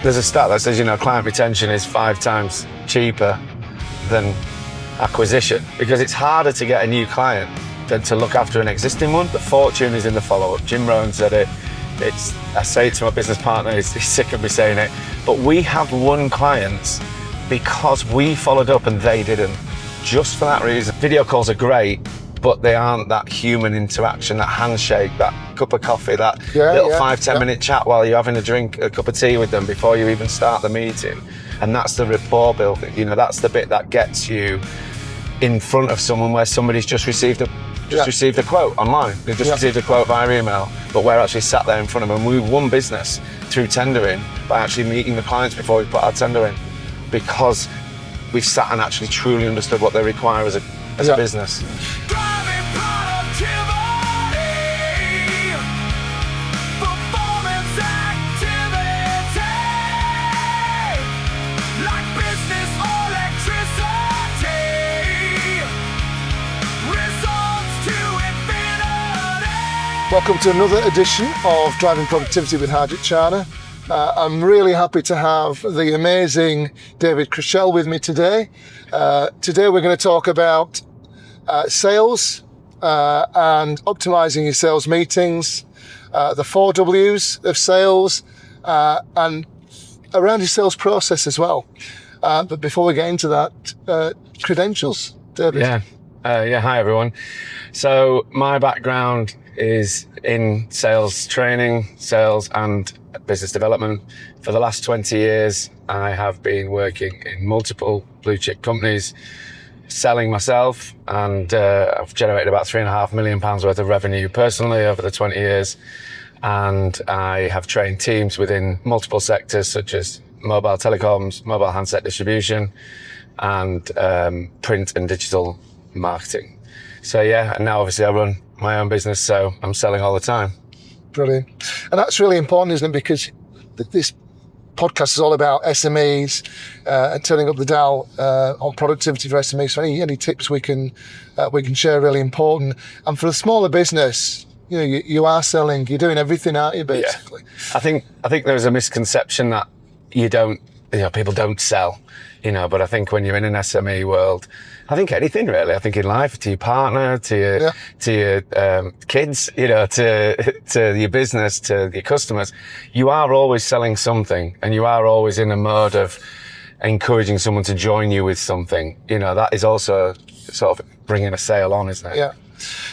There's a stat that says, client retention is 5 times cheaper than acquisition, because it's harder to get a new client than to look after an existing one. The fortune is in the follow-up. Jim Rohn said it. I say it to my business partner, he's sick of me saying it, but we have won clients because we followed up and they didn't. Just for that reason. Video calls are great, but they aren't that human interaction, that handshake, that cup of coffee, that little 5-10 minute chat while you're having a cup of tea with them before you even start the meeting. And that's the rapport building. That's the bit that gets you in front of someone where somebody's just received a quote online. They've just received a quote via email, but we're actually sat there in front of them. We've won business through tendering by actually meeting the clients before we put our tender in, because we've sat and actually truly understood what they require as a business. Welcome to another edition of Driving Productivity with Harjit Chana. I'm really happy to have the amazing David Krushell with me today. Today we're going to talk about sales and optimizing your sales meetings, the 4 W's of sales, and around your sales process as well. But before we get into that, credentials, David. Hi everyone. So my background is in sales training, sales and business development. For the last 20 years, I have been working in multiple blue chip companies, selling myself, and I've generated about £3.5 million worth of revenue personally over the 20 years. And I have trained teams within multiple sectors such as mobile telecoms, mobile handset distribution, and print and digital marketing. So and now obviously I run my own business, so I'm selling all the time. Brilliant. And that's really important, isn't it? Because this podcast is all about SMEs and turning up the dial on productivity for SMEs. So any tips we can share are really important. And for a smaller business, you are selling, you're doing everything, aren't you, basically? Yeah. I think there's a misconception that people don't sell, but I think when you're in an SME world, I think anything really, I think in life, to your partner, to your kids, to your business, to your customers, you are always selling something, and you are always in a mode of encouraging someone to join you with something. That is also sort of bringing a sale on, isn't it? Yeah.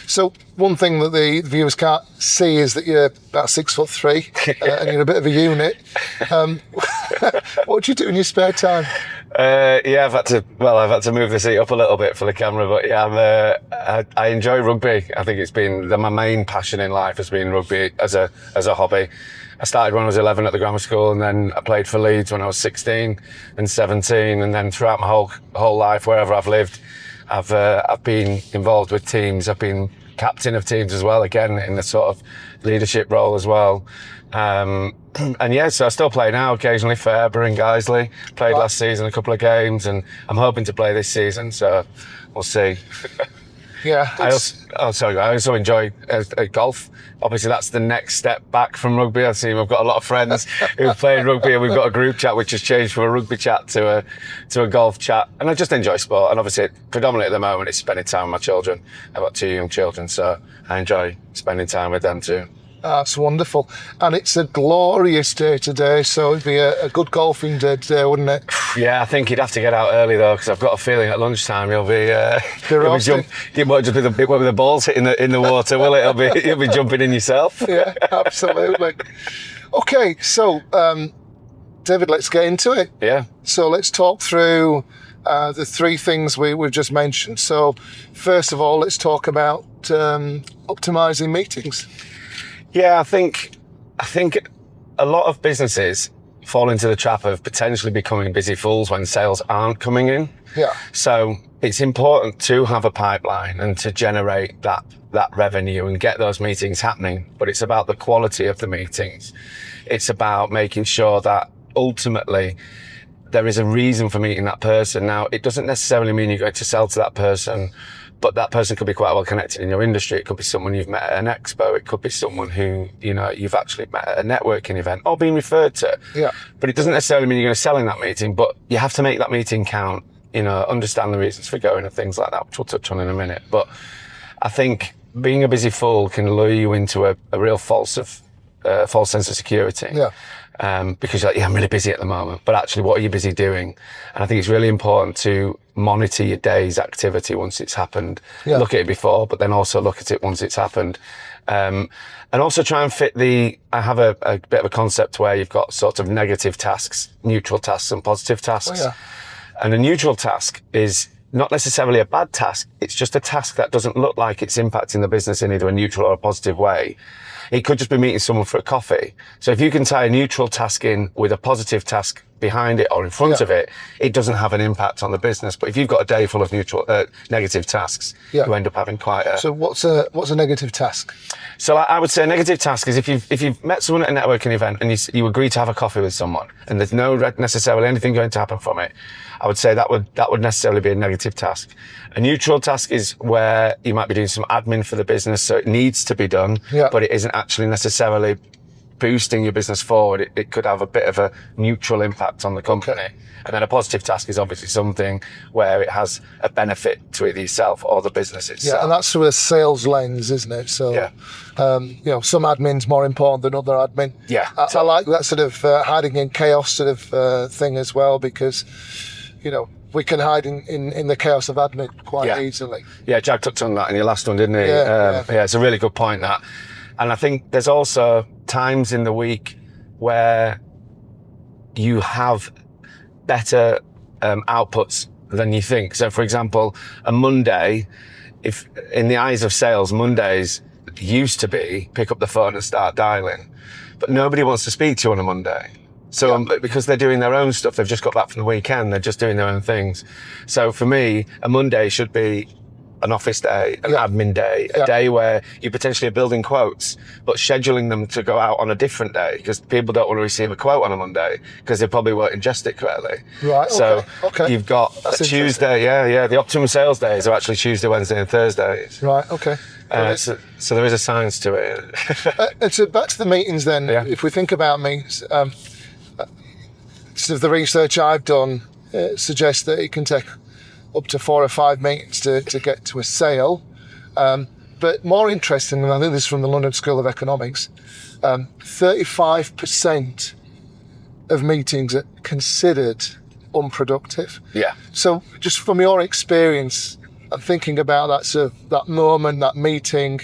So one thing that the viewers can't see is that you're about 6'3" and you're a bit of a unit. What do you do in your spare time? I've had to move the seat up a little bit for the camera, but I enjoy rugby. I think it's been my main passion in life has been rugby as a hobby. I started when I was 11 at the grammar school, and then I played for Leeds when I was 16 and 17, and then throughout my whole life, wherever I've lived, I've been involved with teams. I've been captain of teams as well, again in the sort of leadership role as well. So I still play now occasionally for Eber and Guiseley. Played last season a couple of games, and I'm hoping to play this season, so we'll see. Yeah. I also enjoy golf. Obviously, that's the next step back from rugby. I see we've got a lot of friends who've played rugby, and we've got a group chat which has changed from a rugby chat to a golf chat. And I just enjoy sport. And obviously, predominantly at the moment, it's spending time with my children. I've got 2 young children, so I enjoy spending time with them too. That's wonderful. And it's a glorious day today, so it'd be a good golfing day today, wouldn't it? Yeah, I think you'd have to get out early though, because I've got a feeling at lunchtime you'll be it won't just be with the balls hitting in the water, will it? You'll be jumping in yourself. Yeah, absolutely. Okay, so David, let's get into it. Yeah. So let's talk through the 3 things we've just mentioned. So first of all, let's talk about optimizing meetings. Yeah, I think a lot of businesses fall into the trap of potentially becoming busy fools when sales aren't coming in. Yeah. So it's important to have a pipeline and to generate that revenue and get those meetings happening. But it's about the quality of the meetings. It's about making sure that ultimately there is a reason for meeting that person. Now, it doesn't necessarily mean you're going to sell to that person but that person could be quite well connected in your industry. It could be someone you've met at an expo. It could be someone who, you've actually met at a networking event or been referred to. Yeah. But it doesn't necessarily mean you're going to sell in that meeting, but you have to make that meeting count, understand the reasons for going and things like that, which we'll touch on in a minute. But I think being a busy fool can lure you into a real false sense of security. Yeah. Because you're like, I'm really busy at the moment, but actually what are you busy doing? And I think it's really important to monitor your day's activity once it's happened. Yeah. Look at it before, but then also look at it once it's happened. And also try and fit I have a bit of a concept where you've got sort of negative tasks, neutral tasks and positive tasks. Oh, yeah. And a neutral task is not necessarily a bad task. It's just a task that doesn't look like it's impacting the business in either a neutral or a positive way. It could just be meeting someone for a coffee. So if you can tie a neutral task in with a positive task behind it or in front of it, it doesn't have an impact on the business. But if you've got a day full of negative tasks, you end up having quite a... So what's a negative task? So I would say a negative task is if you've met someone at a networking event and you agree to have a coffee with someone and there's no necessarily anything going to happen from it, I would say that would necessarily be a negative task. A neutral task is where you might be doing some admin for the business, so it needs to be done, but it isn't actually necessarily boosting your business forward. It could have a bit of a neutral impact on the company. Okay. And then a positive task is obviously something where it has a benefit to either yourself or the business itself. Yeah, and that's through a sales lens, isn't it? So, some admin's more important than other admin. Yeah. I like that sort of hiding in chaos sort of thing as well, because, we can hide in the chaos of admin quite easily. Yeah, Jack touched on that in your last one, didn't he? Yeah, it's a really good point, that. And I think there's also times in the week where you have better outputs than you think. So, for example, a Monday, if in the eyes of sales, Mondays used to be pick up the phone and start dialing, but nobody wants to speak to you on a Monday. So because they're doing their own stuff, they've just got back from the weekend, they're just doing their own things. So for me, a Monday should be an office day, an admin day, a day where you potentially are building quotes, but scheduling them to go out on a different day, because people don't want to receive a quote on a Monday because they probably won't ingest it correctly. Right. So you've got a Tuesday, the optimum sales days are actually Tuesday, Wednesday and Thursdays. Right, okay. So there is a science to it. And so back to the meetings then, if we think about meetings, sort of the research I've done suggests that it can take up to 4 or 5 meetings to get to a sale. But more interesting, and I think this is from the London School of Economics, 35% of meetings are considered unproductive. Yeah. So just from your experience and thinking about that sort of that moment, that meeting,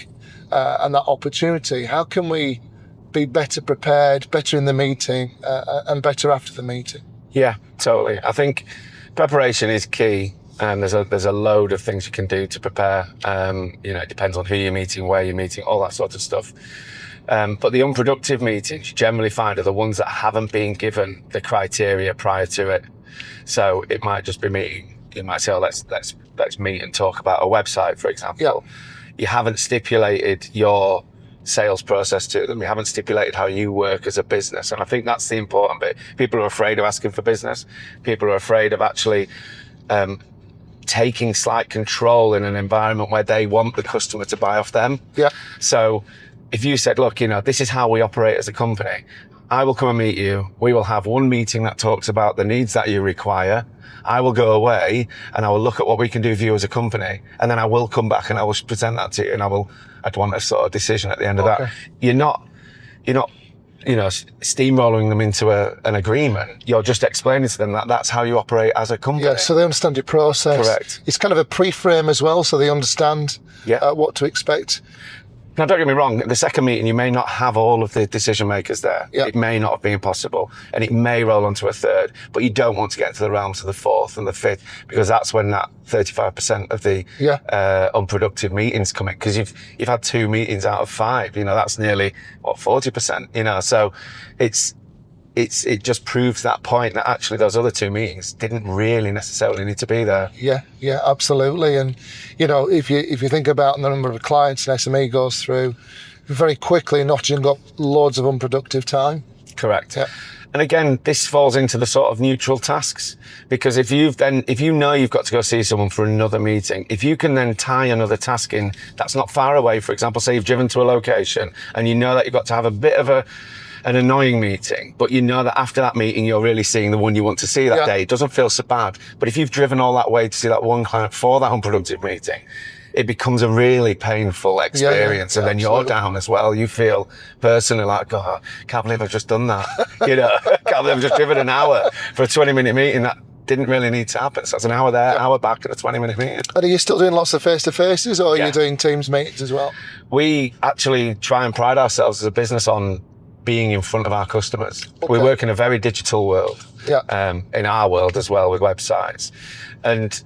and that opportunity, how can we be better prepared, better in the meeting, and better after the meeting? Yeah, totally. I think preparation is key. And there's a load of things you can do to prepare. It depends on who you're meeting, where you're meeting, all that sort of stuff. But the unproductive meetings you generally find are the ones that haven't been given the criteria prior to it. So it might just be meeting. You might say, let's meet and talk about a website, for example. Yeah. You haven't stipulated your sales process to them. You haven't stipulated how you work as a business. And I think that's the important bit. People are afraid of asking for business. People are afraid of actually taking slight control in an environment where they want the customer to buy off them. Yeah. So if you said, look, this is how we operate as a company. I will come and meet you. We will have one meeting that talks about the needs that you require. I will go away and I will look at what we can do for you as a company. And then I will come back and I will present that to you, and I'd want a sort of decision at the end of that. You're not steamrolling them into an agreement. You're just explaining to them that that's how you operate as a company. Yeah, so they understand your process. Correct. It's kind of a pre-frame as well, so they understand what to expect. Now, don't get me wrong, the second meeting, you may not have all of the decision makers there. Yeah. It may not have been possible, and it may roll onto a third, but you don't want to get into the realms of the fourth and the fifth, because that's when that 35% of the unproductive meetings come in, because you've had 2 meetings out of 5, that's nearly, 40%, so it just proves that point that actually those other 2 meetings didn't really necessarily need to be there. Yeah, absolutely. And, if you think about the number of clients an SME goes through, very quickly notching up loads of unproductive time. Correct. Yeah. And again, this falls into the sort of neutral tasks, because if you know you've got to go see someone for another meeting, if you can then tie another task in that's not far away, for example, say you've driven to a location and you know that you've got to have a bit of an annoying meeting, but you know that after that meeting, you're really seeing the one you want to see that day. It doesn't feel so bad. But if you've driven all that way to see that one client for that unproductive meeting, it becomes a really painful experience. And then you're down as well. You feel personally like, God, can't believe I've just done that. You know, can't believe I've just driven an hour for a 20-minute meeting that didn't really need to happen. So it's an hour there, hour back at a 20-minute meeting. And are you still doing lots of face-to-faces, or are you doing Teams meetings as well? We actually try and pride ourselves as a business on being in front of our customers. We work in a very digital world, in our world as well, with websites. And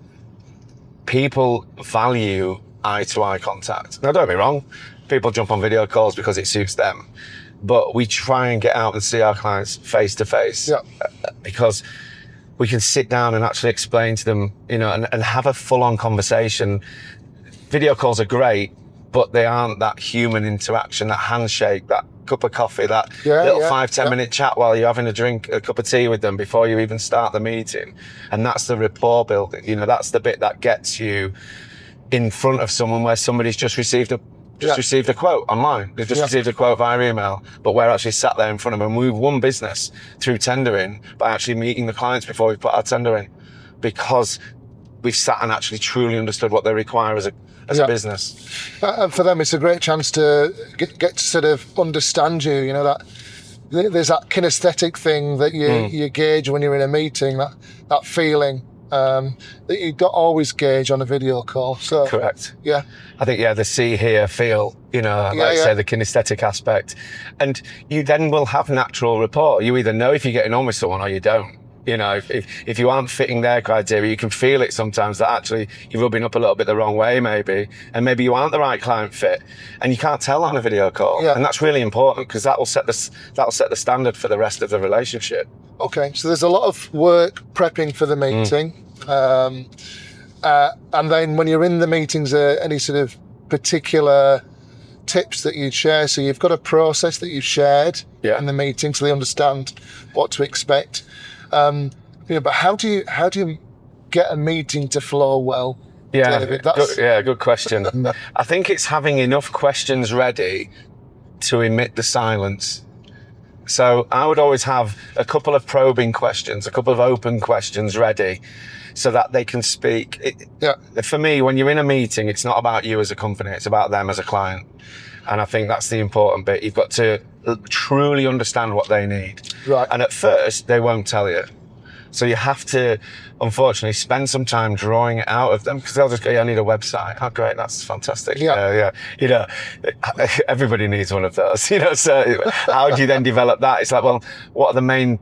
people value eye-to-eye contact. Now, don't get me wrong, people jump on video calls because it suits them. But we try and get out and see our clients face-to-face because we can sit down and actually explain to them, you know, and have a full-on conversation. Video calls are great, but they aren't that human interaction, that handshake, that cup of coffee, that little 5-10 minute chat while you're having a cup of tea with them before you even start the meeting. And that's the rapport building. You know, that's the bit that gets you in front of someone where somebody's just received a quote online. They've just received a quote via email, but we're actually sat there in front of them. We've won business through tendering by actually meeting the clients before we put our tender in, because we've sat and actually truly understood what they require as a business. And for them, it's a great chance to get to sort of understand you. You know, that there's that kinesthetic thing that you gauge when you're in a meeting, that feeling that you don't always gauge on a video call. So correct. Yeah. I think the see, hear, feel, you know, like say the kinesthetic aspect. And you then will have natural rapport. You either know if you're getting on with someone or you don't. You know, if you aren't fitting their criteria, you can feel it sometimes that actually you're rubbing up a little bit the wrong way, maybe, and maybe you aren't the right client fit, and you can't tell on a video call. And that's really important, because that will set the standard for the rest of the relationship. Okay, so there's a lot of work prepping for the meeting, and then when you're in the meetings, any sort of particular tips that you'd share? So you've got a process that you've shared in the meeting, so they understand what to expect. You know, but how do you get a meeting to flow well, David? Good question. I think it's having enough questions ready to emit the silence. So I would always have a couple of probing questions, a couple of open questions ready, so that they can speak. For me, when you're in a meeting, it's not about you as a company, it's about them as a client. And I think that's the important bit. You've got to truly understand what they need. Right. And at first, they won't tell you. So you have to, unfortunately, spend some time drawing it out of them, because they'll just go, I need a website. Oh, great, that's fantastic. You know, everybody needs one of those. You know, so how do you then develop that? It's like, well, what are the main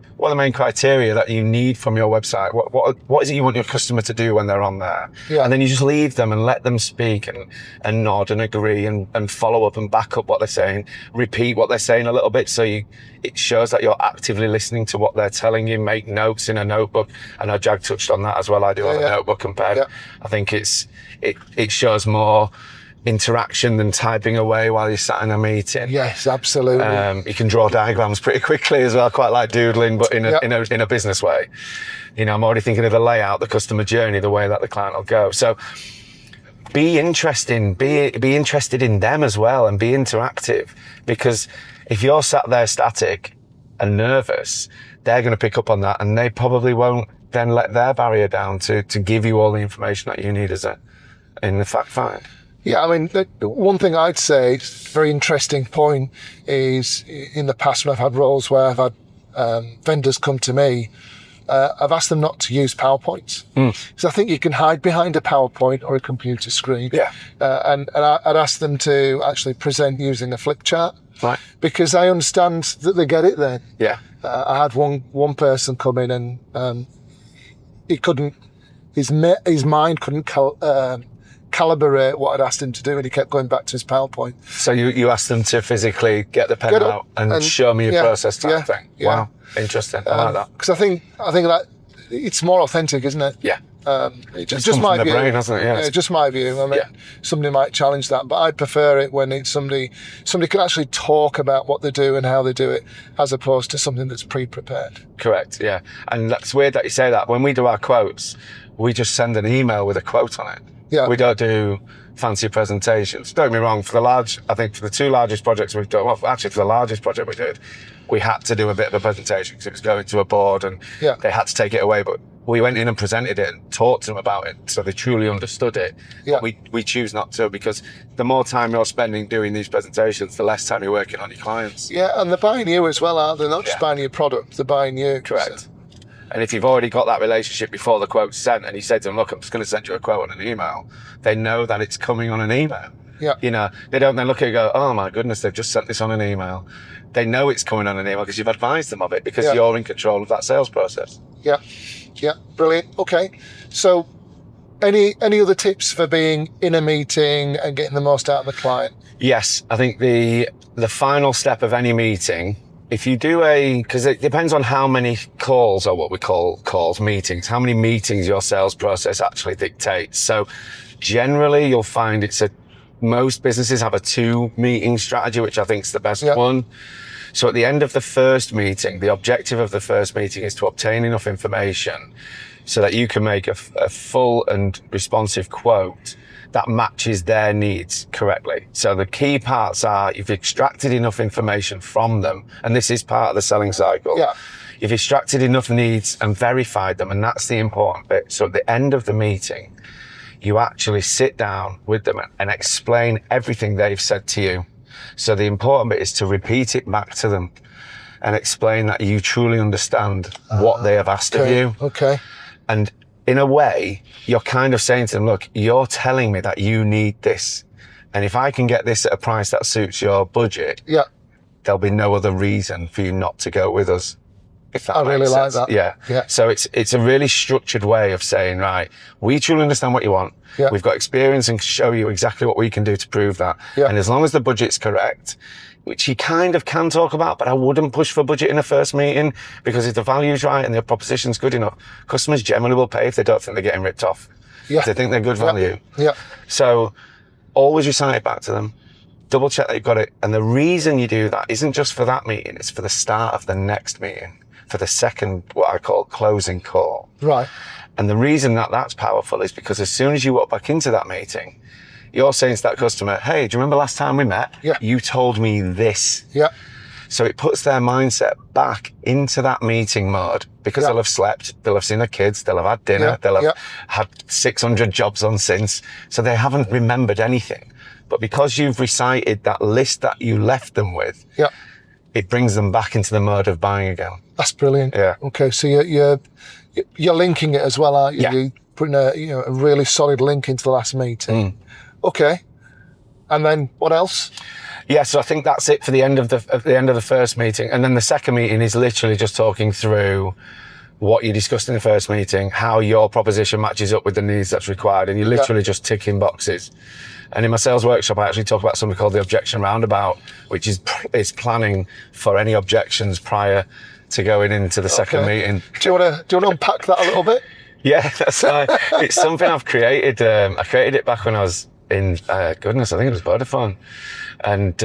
criteria that you need from your website? What is it you want your customer to do when they're on there? And then you just leave them and let them speak and nod and agree and follow up and back up what they're saying, repeat what they're saying a little bit, so it shows that you're actively listening to what they're telling you. Make notes in a notebook. I know Jag touched on that as well. I do have a notebook and pen. I think it shows more interaction than typing away while you're sat in a meeting. Yes, absolutely. You can draw diagrams pretty quickly as well. I quite like doodling, but in a business way. You know, I'm already thinking of the layout, the customer journey, the way that the client will go. So be interesting, be interested in them as well, and be interactive, because if you're sat there static and nervous, they're going to pick up on that, and they probably won't then let their barrier down to give you all the information that you need in the fact find. Yeah, I mean, one thing I'd say, very interesting point, is in the past when I've had roles where I've had vendors come to me, I've asked them not to use PowerPoints. Because I think you can hide behind a PowerPoint or a computer screen. And I'd ask them to actually present using a flip chart. Right. Because I understand that they get it then. I had one person come in and he couldn't, his mind couldn't calibrate what I'd asked him to do, and he kept going back to his PowerPoint. So you asked them to physically get the pen out and show me your process type thing. Wow, interesting. I like that. Because I think that it's more authentic, isn't it? It's It's just come my from the view. brain, hasn't it? Yeah. Just my view. I mean, somebody might challenge that, but I prefer it when it's somebody can actually talk about what they do and how they do it, as opposed to something that's pre-prepared. Correct, yeah. And that's weird that you say that. When we do our quotes, we just send an email with a quote on it. Yeah. We don't do fancy presentations. Don't get me wrong, I think for the two largest projects we've done, well, actually for the largest project we did, we had to do a bit of a presentation because it was going to a board and they had to take it away. But we went in and presented it and talked to them about it so they truly understood it. Yeah. But we choose not to, because the more time you're spending doing these presentations, the less time you're working on your clients. Yeah, and they're buying you as well, aren't they? They're not just buying your product, they're buying you. Correct. So. And if you've already got that relationship before the quote's sent and you say to them, look, I'm just going to send you a quote on an email, they know that it's coming on an email. Yeah. You know, they don't then look at it and go, oh my goodness, they've just sent this on an email. They know it's coming on an email because you've advised them of it, because you're in control of that sales process. Yeah. Yeah. Brilliant. Okay. So any other tips for being in a meeting and getting the most out of the client? Yes. I think the final step of any meeting, if you do because it depends on how many calls, or what we call calls, meetings, how many meetings your sales process actually dictates. So generally you'll find most businesses have a 2-meeting strategy, which I think is the best one. So at the end of the first meeting, the objective of the first meeting is to obtain enough information so that you can make a full and responsive quote that matches their needs correctly. So the key parts are, you've extracted enough information from them, and this is part of the selling cycle. Yeah. You've extracted enough needs and verified them, and that's the important bit. So at the end of the meeting, you actually sit down with them and explain everything they've said to you. So the important bit is to repeat it back to them and explain that you truly understand what they have asked of you. Okay. And in a way, you're kind of saying to them, look, you're telling me that you need this. And if I can get this at a price that suits your budget, there'll be no other reason for you not to go with us. I really like that. Yeah. So it's a really structured way of saying, right, we truly understand what you want. Yeah. We've got experience and show you exactly what we can do to prove that. Yeah. And as long as the budget's correct, which you kind of can talk about, but I wouldn't push for budget in a first meeting, because if the value's right and the proposition's good enough, customers generally will pay if they don't think they're getting ripped off. Yeah. If they think they're good value. Yeah. So always recite it back to them. Double check that you've got it. And the reason you do that isn't just for that meeting, it's for the start of the next meeting, for the second, what I call closing call. Right. And the reason that that's powerful is because as soon as you walk back into that meeting, you're saying to that customer, hey, do you remember last time we met? Yeah. You told me this. Yeah. So it puts their mindset back into that meeting mode, because they'll have slept, they'll have seen their kids, they'll have had dinner, they'll have had 600 jobs on since. So they haven't remembered anything. But because you've recited that list that you left them with, it brings them back into the mode of buying again. That's brilliant. Yeah. Okay, so you're linking it as well, aren't you? Yeah. You're putting a really solid link into the last meeting. Okay. And then what else? Yeah, so I think that's it for the end of the first meeting. And then the second meeting is literally just talking through what you discussed in the first meeting, how your proposition matches up with the needs that's required. And you're literally just ticking boxes. And in my sales workshop, I actually talk about something called the Objection Roundabout, which is planning for any objections prior to going into the second meeting. Do you want to unpack that a little bit? Yeah, that's right. It's something I've created. I created it back when I was in, I think it was Vodafone. And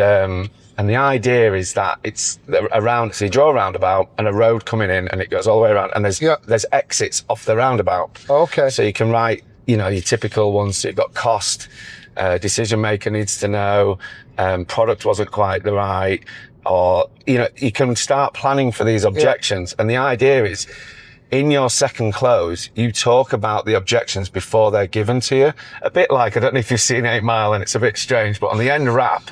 the idea is that it's around, so you draw a roundabout and a road coming in and it goes all the way around, and there's exits off the roundabout. Okay. So you can write, your typical ones. So you've got cost, decision maker needs to know, product wasn't quite the right, or, you can start planning for these objections. And the idea is, in your second close, you talk about the objections before they're given to you. A bit like, I don't know if you've seen 8 Mile and it's a bit strange, but on the end wrap,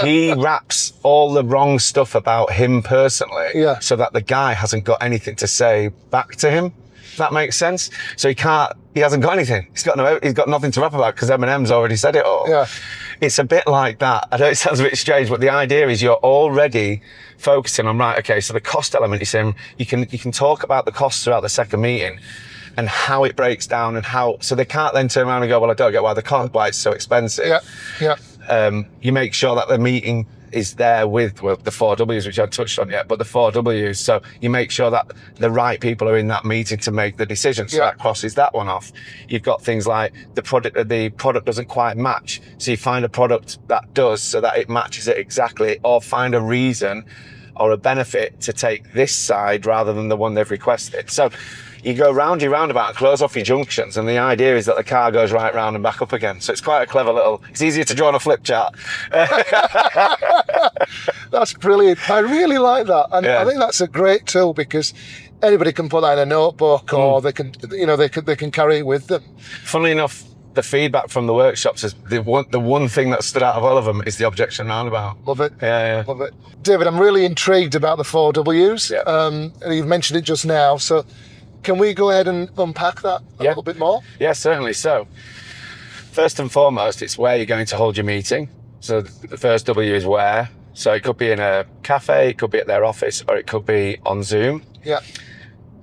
he wraps all the wrong stuff about him personally so that the guy hasn't got anything to say back to him. If that makes sense. So he hasn't got anything. He's got nothing to rap about because Eminem's already said it all. Yeah. It's a bit like that. I know it sounds a bit strange, but the idea is you're already focusing on, right, okay, so the cost element is in, you can talk about the costs throughout the second meeting and how it breaks down and how, so they can't then turn around and go, well, I don't get why it's so expensive. Yeah. You make sure that the meeting is there with the 4Ws, which I touched on yet, but the 4Ws. So you make sure that the right people are in that meeting to make the decision. So that crosses that one off. You've got things like the product doesn't quite match. So you find a product that does, so that it matches it exactly, or find a reason or a benefit to take this side rather than the one they've requested. So you go round your roundabout and close off your junctions, and the idea is that the car goes right round and back up again. So it's quite a clever it's easier to draw on a flip chart. That's brilliant. I really like that. And I think that's a great tool, because anybody can put that in a notebook, or they can carry it with them. Funnily enough, the feedback from the workshops is the one thing that stood out of all of them is the objection roundabout. Love it. Yeah. Love it. David, I'm really intrigued about the 4Ws. Yeah. You've mentioned it just now. So can we go ahead and unpack that a little bit more? Yeah, certainly. So first and foremost, it's where you're going to hold your meeting. So the first W is where. So it could be in a cafe, it could be at their office, or it could be on Zoom. Yeah.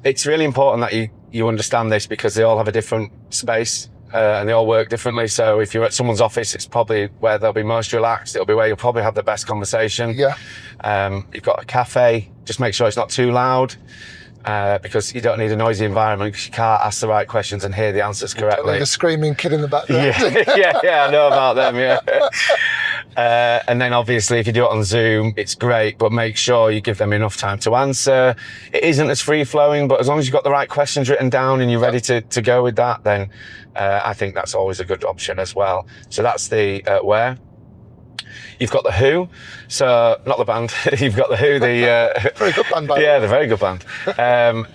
It's really important that you understand this, because they all have a different space. And they all work differently. So if you're at someone's office, it's probably where they'll be most relaxed. It'll be where you'll probably have the best conversation. Yeah. You've got a cafe. Just make sure it's not too loud, because you don't need a noisy environment, because you can't ask the right questions and hear the answers correctly. Like a screaming kid in the background. Yeah, I know about them. Yeah. And then obviously if you do it on Zoom, it's great, but make sure you give them enough time to answer. It isn't as free flowing, but as long as you've got the right questions written down and you're ready to go with that, then I think that's always a good option as well. So that's the where. You've got the who, so not the band. You've got the who, the very good band, by the way. Yeah, the very good band.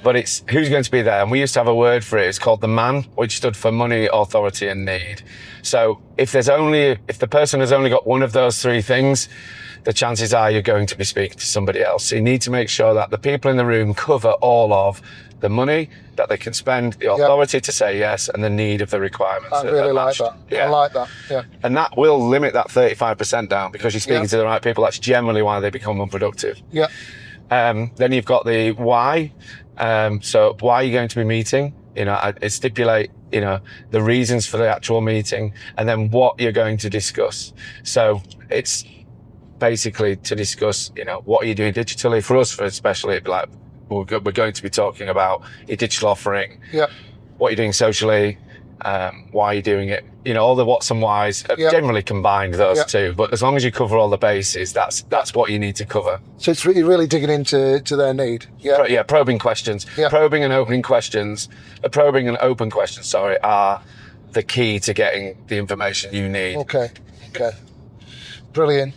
But it's who's going to be there, and we used to have a word for it. It's called the MAN, which stood for money, authority, and need. So if the person has only got one of those three things, the chances are you're going to be speaking to somebody else. So you need to make sure that the people in the room cover all of the money that they can spend, the authority to say yes, and the need of the requirements. I really like that. Yeah. I like that. Yeah. And that will limit that 35% down, because you're speaking to the right people. That's generally why they become unproductive. Yeah. Then you've got the why. So why are you going to be meeting? I stipulate, the reasons for the actual meeting, and then what you're going to discuss. So it's basically to discuss, what are you doing digitally? For us, especially, it'd be like, we're going to be talking about your digital offering. Yeah. What you're doing socially, why you're doing it. All the what's and whys are generally combined, those two. But as long as you cover all the bases, that's what you need to cover. So it's really digging into their need. Yeah. Probing questions. Yeah. Probing and open questions are the key to getting the information you need. Okay. Brilliant.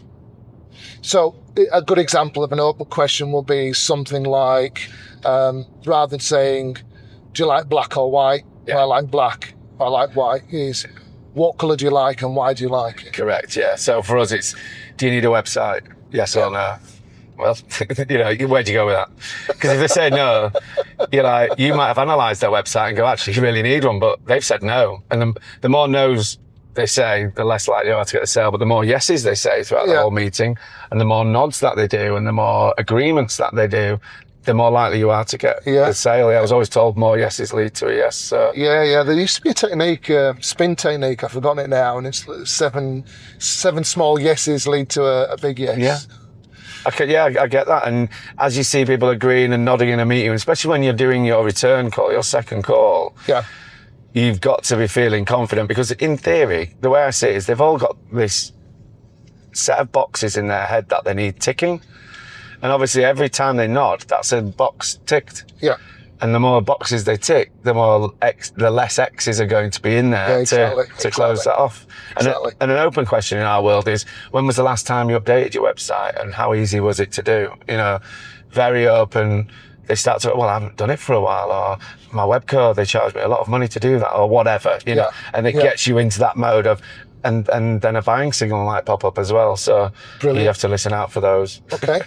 So a good example of an open question will be something like, rather than saying, do you like black or white? Yeah. I like black. I like white. Is what colour do you like and why do you like it? Correct, yeah. So for us, it's, do you need a website? Yes or no? Well, where'd you go with that? Because if they say no, you might have analysed their website and go, actually, you really need one, but they've said no. And the more no's they say, the less likely you are to get the sale. But the more yeses they say throughout the whole meeting, and the more nods that they do, and the more agreements that they do, the more likely you are to get the sale. I was always told more yeses lead to a yes. So. Yeah. There used to be a technique, spin technique. I've forgotten it now, and it's seven small yeses lead to a big yes. Yeah. I get that. And as you see people agreeing and nodding in a meeting, especially when you're doing your return call, your second call, you've got to be feeling confident, because in theory, the way I see it is they've all got this set of boxes in their head that they need ticking. And obviously every time they nod, that's a box ticked. Yeah. And the more boxes they tick, the less X's are going to be in there to close that off. And an open question in our world is, when was the last time you updated your website, and how easy was it to do? Very open. They start to, I haven't done it for a while, or my web code, they charge me a lot of money to do that, or whatever, and it gets you into that mode of, and then a buying signal might pop up as well. So you have to listen out for those. Okay.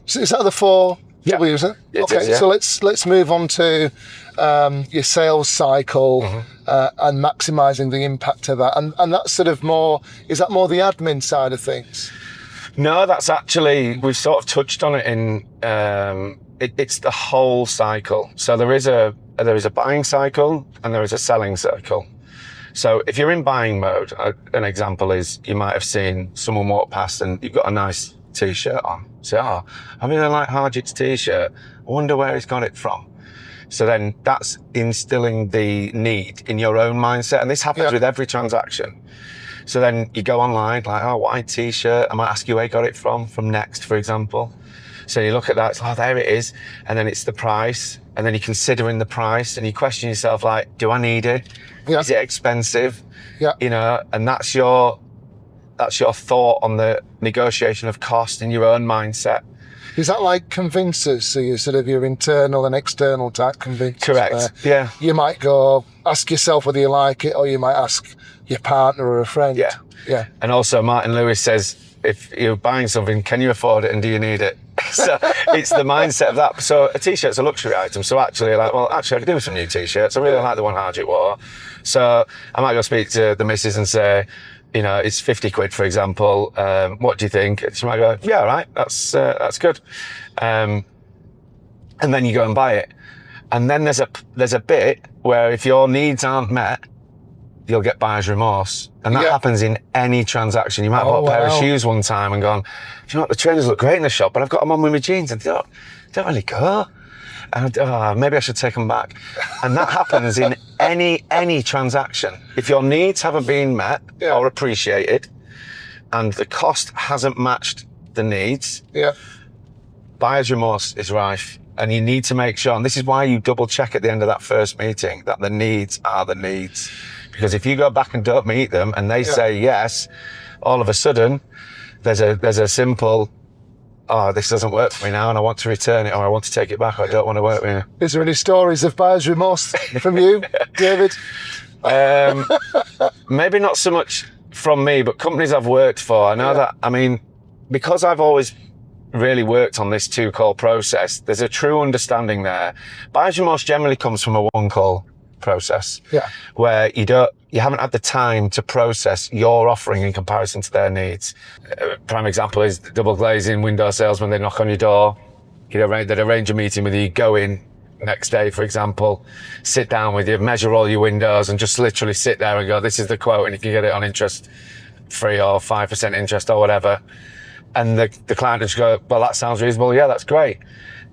So is that the 4 W's? It okay. Is. So let's move on to your sales cycle and maximising the impact of that. And that's sort of is that more the admin side of things? No, that's actually, we've sort of touched on it in, it's the whole cycle. So there is a buying cycle and there is a selling cycle. So if you're in buying mode, an example is you might have seen someone walk past and you've got a nice t-shirt on. Say, oh, I really like Harjit's t-shirt. I wonder where he's got it from. So then that's instilling the need in your own mindset. And this happens with every transaction. So then you go online, like, oh, white t-shirt. I might ask you where you got it from Next, for example. So you look at that, it's like, oh, there it is. And then it's the price. And then you're considering the price and you question yourself, like, do I need it? Yeah. Is it expensive? Yeah. You know, and that's your thought on the negotiation of cost in your own mindset. Is that like convincers? So you sort of your internal and external type convincers? Correct. Yeah. You might go ask yourself whether you like it, or you might ask your partner or a friend. Yeah. Yeah. And also Martin Lewis says, if you're buying something, can you afford it and do you need it? So it's the mindset of that. So a t-shirt's a luxury item. So actually, like, well, actually I could do with some new t-shirts. I really like the one Harjit wore. So I might go speak to the missus and say, you know, it's 50 quid, for example. What do you think? She might go, yeah, all right, that's good. And then you go and buy it. And then there's a bit where if your needs aren't met, you'll get buyer's remorse. And that happens in any transaction. You might have bought a pair of shoes one time and gone, do you know what, the trainers look great in the shop, but I've got them on with my jeans and they don't really go. And maybe I should take them back. And that happens in any transaction. If your needs haven't been met or appreciated and the cost hasn't matched the needs, buyer's remorse is rife. And you need to make sure, and this is why you double check at the end of that first meeting, that the needs are the needs. Because if you go back and don't meet them and they say yes, all of a sudden there's a simple, oh, this doesn't work for me now and I want to return it, or I want to take it back, or I don't want to work with you. Is there any stories of buyer's remorse from you, David? Maybe not so much from me, but companies I've worked for, I know that, I mean, because I've always really worked on this 2-call process, there's a true understanding there. Buyer's remorse generally comes from a 1-call process, where you haven't had the time to process your offering in comparison to their needs. Prime example is double glazing window salesman. They knock on your door, they'd arrange a meeting with you, go in next day, for example, sit down with you, measure all your windows and just literally sit there and go, this is the quote and you can get it on interest free or 5% interest or whatever. And the client will just go, well, that sounds reasonable. Yeah, that's great.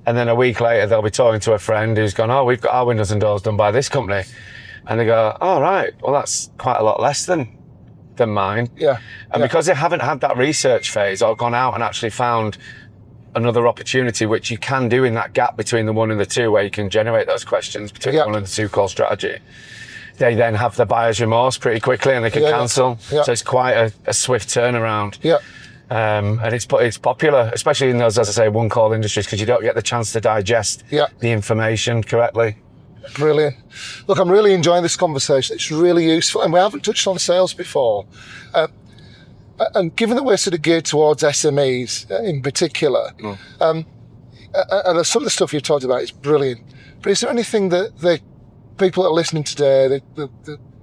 And then a week later, they'll be talking to a friend who's gone, oh, we've got our windows and doors done by this company. And they go, oh, right, well, that's quite a lot less than mine. Yeah. And because they haven't had that research phase or gone out and actually found another opportunity, which you can do in that gap between the 1 and the 2, where you can generate those questions between the 1 and the 2-call strategy, they then have the buyer's remorse pretty quickly and they can cancel. So it's quite a swift turnaround. Yeah. And it's popular, especially in those, as I say, 1-call industries, because you don't get the chance to digest the information correctly. Brilliant. Look, I'm really enjoying this conversation. It's really useful, and we haven't touched on sales before. And given that we're sort of geared towards SMEs in particular, and some of the stuff you've talked about is brilliant. But is there anything that people that are listening today, they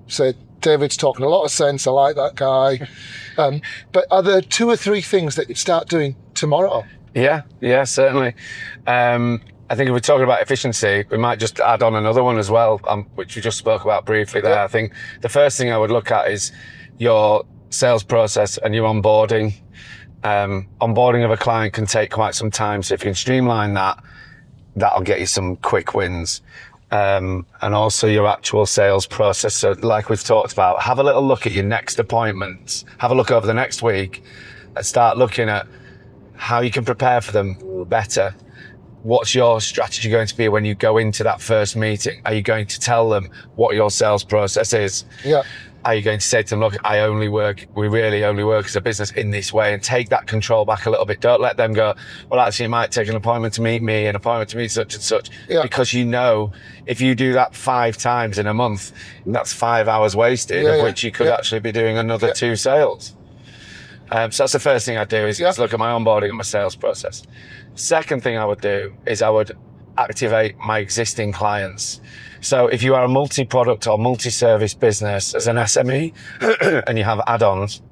say, David's talking a lot of sense, I like that guy. But are there 2 or 3 things that you start doing tomorrow? Yeah, certainly. I think if we're talking about efficiency, we might just add on another one as well, which we just spoke about briefly there. I think the first thing I would look at is your sales process and your onboarding. Onboarding of a client can take quite some time. So if you can streamline that, that'll get you some quick wins. And also your actual sales process. So like we've talked about, have a little look at your next appointments, have a look over the next week and start looking at how you can prepare for them better. What's your strategy going to be when you go into that first meeting? Are you going to tell them what your sales process is? Yeah. Are you going to say to them, look, we really only work as a business in this way, and take that control back a little bit. Don't let them go, well, actually, you might take an appointment to meet me, an appointment to meet such and such. Yeah. Because you know, if you do that 5 times in a month, that's 5 hours wasted, of which you could actually be doing another 2 sales. So that's the first thing I'd do is look at my onboarding and my sales process. Second thing I would do is I would activate my existing clients. So if you are a multi-product or multi-service business as an SME and you have add-ons,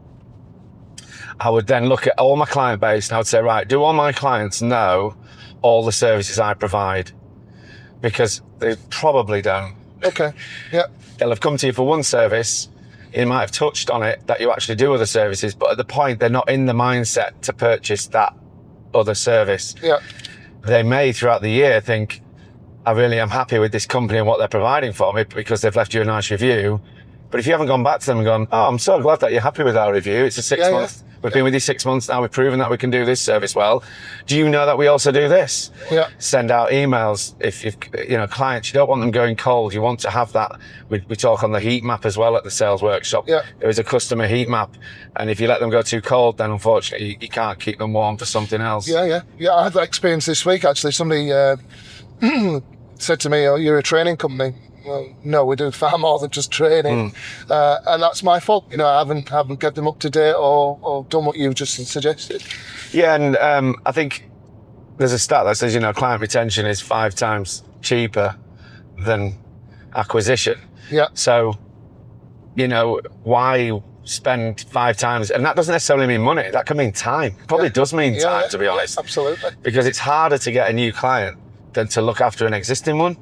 I would then look at all my client base and I would say, right, do all my clients know all the services I provide? Because they probably don't. Okay, yeah. They'll have come to you for one service you might have touched on it that you actually do other services, but at the point they're not in the mindset to purchase that other service. Yeah. They may throughout the year think, I really am happy with this company and what they're providing for me because they've left you a nice review. But if you haven't gone back to them and gone, oh, I'm so glad that you're happy with our review. It's a 6 month. We've been with you 6 months now. We've proven that we can do this service well. Do you know that we also do this? Yeah. Send out emails. If you've, clients, you don't want them going cold. You want to have that. We talk on the heat map as well at the sales workshop. Yeah. There is a customer heat map. And if you let them go too cold, then unfortunately you can't keep them warm for something else. Yeah. I had that experience this week, actually. Somebody said to me, oh, you're a training company. Well, no, we do far more than just training. And that's my fault. I haven't kept them up to date or done what you've just suggested. Yeah, and I think there's a stat that says, client retention is 5 times cheaper than acquisition. Yeah. So, why spend 5 times? And that doesn't necessarily mean money. That can mean time. Probably does mean time, to be honest. Absolutely. Because it's harder to get a new client than to look after an existing one.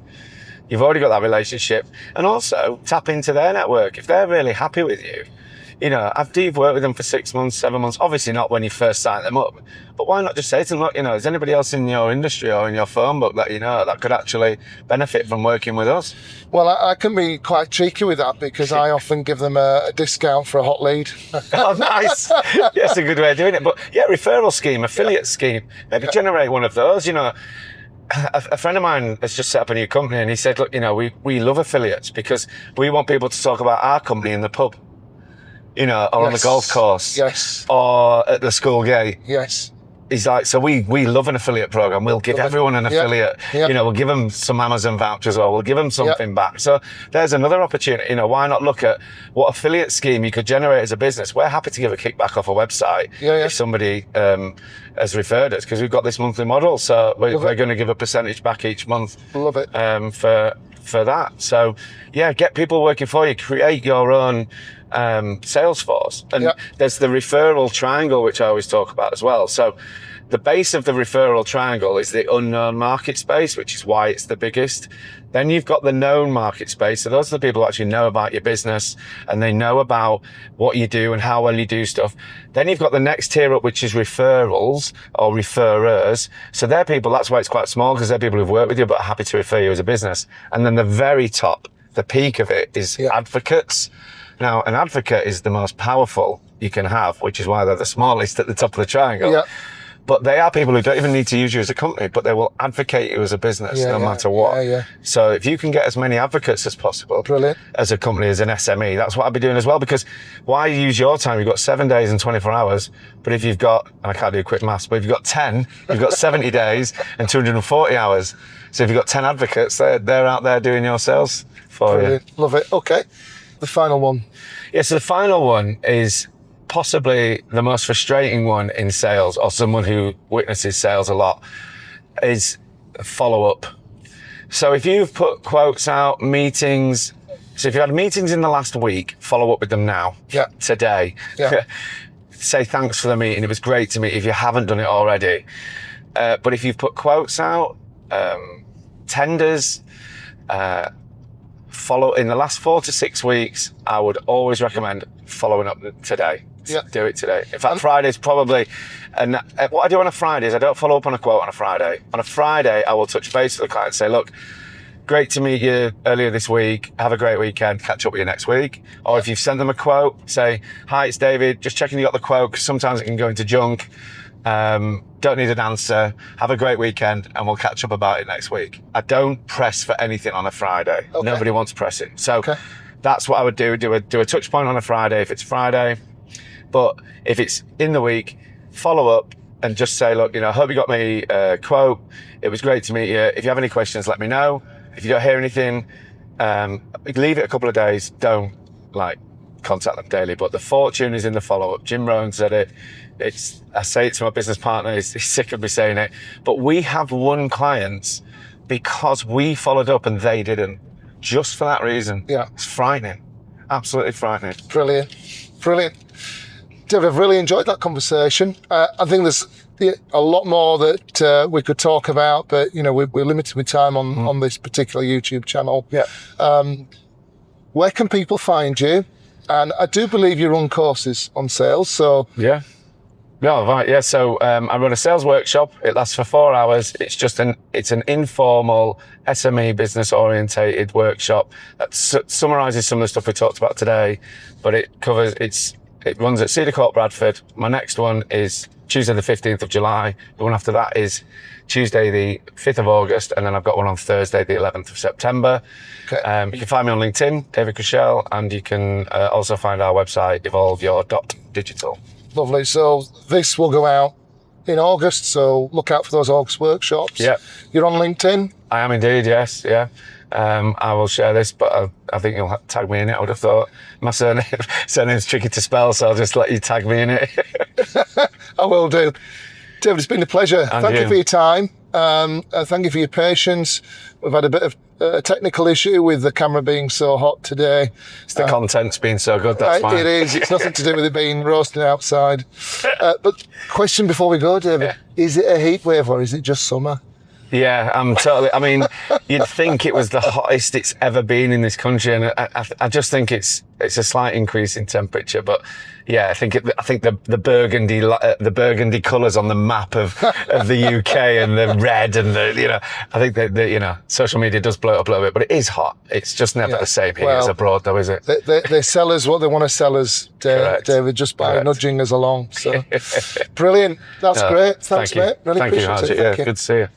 You've already got that relationship, and also tap into their network. If they're really happy with you, after you've worked with them for 6 months, 7 months, obviously not when you first sign them up, but why not just say to them, look, is anybody else in your industry or in your phone book that that could actually benefit from working with us? Well, I can be quite cheeky with that because I often give them a discount for a hot lead. Oh, nice. That's a good way of doing it. But yeah, referral scheme, affiliate scheme, maybe generate one of those, A friend of mine has just set up a new company and he said, look, we love affiliates because we want people to talk about our company in the pub, or on the golf course. Yes. Or at the school gate. Yes. He's like, so we love an affiliate program. We'll give everyone an affiliate. Yeah. We'll give them some Amazon vouchers or we'll give them something back. So there's another opportunity. Why not look at what affiliate scheme you could generate as a business? We're happy to give a kickback off a website if somebody has referred us because we've got this monthly model. So we're going to give a percentage back each month. Love it. For that. So get people working for you. Create your own sales force. And there's the referral triangle, which I always talk about as well. So the base of the referral triangle is the unknown market space, which is why it's the biggest. Then you've got the known market space. So those are the people who actually know about your business and they know about what you do and how well you do stuff. Then you've got the next tier up, which is referrals or referrers. So they're people, that's why it's quite small because they're people who've worked with you but are happy to refer you as a business. And then the very top, the peak of it is advocates. Now, an advocate is the most powerful you can have, which is why they're the smallest at the top of the triangle. Yeah. But they are people who don't even need to use you as a company, but they will advocate you as a business no matter what. So if you can get as many advocates as possible as a company, as an SME, that's what I'd be doing as well. Because why use your time? You've got 7 days and 24 hours. But if you've got, and I can't do quick maths, but if you've got 10, you've got 70 days and 240 hours. So if you've got 10 advocates, they're out there doing your sales for you. Love it. Okay. The final one. Yeah, so the final one is possibly the most frustrating one in sales, or someone who witnesses sales a lot, is follow-up. So if you've put quotes out, meetings, so if you had meetings in the last week, follow up with them now, today. Say thanks for the meeting, it was great to meet you if you haven't done it already. But if you've put quotes out, tenders, follow in the last 4 to 6 weeks, I would always recommend following up today. Do it today. In fact, Friday's probably, and what I do on a Friday is I don't follow up on a quote on a Friday. On a Friday, I will touch base with the client and say, look, great to meet you earlier this week. Have a great weekend. Catch up with you next week. Or if you've sent them a quote, say, hi, it's David. Just checking you got the quote because sometimes it can go into junk. Don't need an answer. Have a great weekend and we'll catch up about it next week. I don't press for anything on a Friday. Nobody wants pressing. So that's what I would do. Do a touch point on a Friday if it's Friday. But if it's in the week, follow up and just say, look, I hope you got me a quote. It was great to meet you. If you have any questions, let me know. If you don't hear anything, leave it a couple of days. Don't contact them daily. But the fortune is in the follow-up. Jim Rohn said it. I say it to my business partner. He's sick of me saying it. But we have won clients because we followed up and they didn't. Just for that reason. Yeah. It's frightening. Absolutely frightening. Brilliant. David, I've really enjoyed that conversation. I think there's a lot more that we could talk about, but we're limited with time on this particular YouTube channel. Yeah. Where can people find you? And I do believe you run courses on sales. So Yeah. No, right, yeah. So I run a sales workshop. It lasts for 4 hours. It's an informal SME business orientated workshop that summarises some of the stuff we talked about today, but it runs at Cedar Court, Bradford. My next one is Tuesday the 15th of July. The one after that is Tuesday the 5th of August, and then I've got one on Thursday the 11th of September. Okay. You can find me on LinkedIn, David Krushell, and you can also find our website, evolveyour.digital. Lovely. So this will go out in August. So look out for those August workshops. Yeah. You're on LinkedIn? I am indeed, yes, yeah. I will share this, but I think you'll tag me in it, I would have thought. My surname's tricky to spell, so I'll just let you tag me in it. I will do. David, it's been a pleasure. Thank you for your time. Thank you for your patience. We've had a bit of a technical issue with the camera being so hot today. It's the content's been so good, that's fine. It is. It's nothing to do with it being roasting outside. But question before we go, David. Yeah. Is it a heat wave or is it just summer? Yeah, I mean, you'd think it was the hottest it's ever been in this country, and I just think it's a slight increase in temperature. But yeah, I think the burgundy colours on the map of the UK and the red and I think that social media does blow it up a little bit, but it is hot. It's just never the same here as abroad, though, is it? They sell us what they want to sell us, David, just by nudging us along. So brilliant. That's great. Thanks, mate. Really Thank you, appreciate it. Harjit. Yeah, good to see you.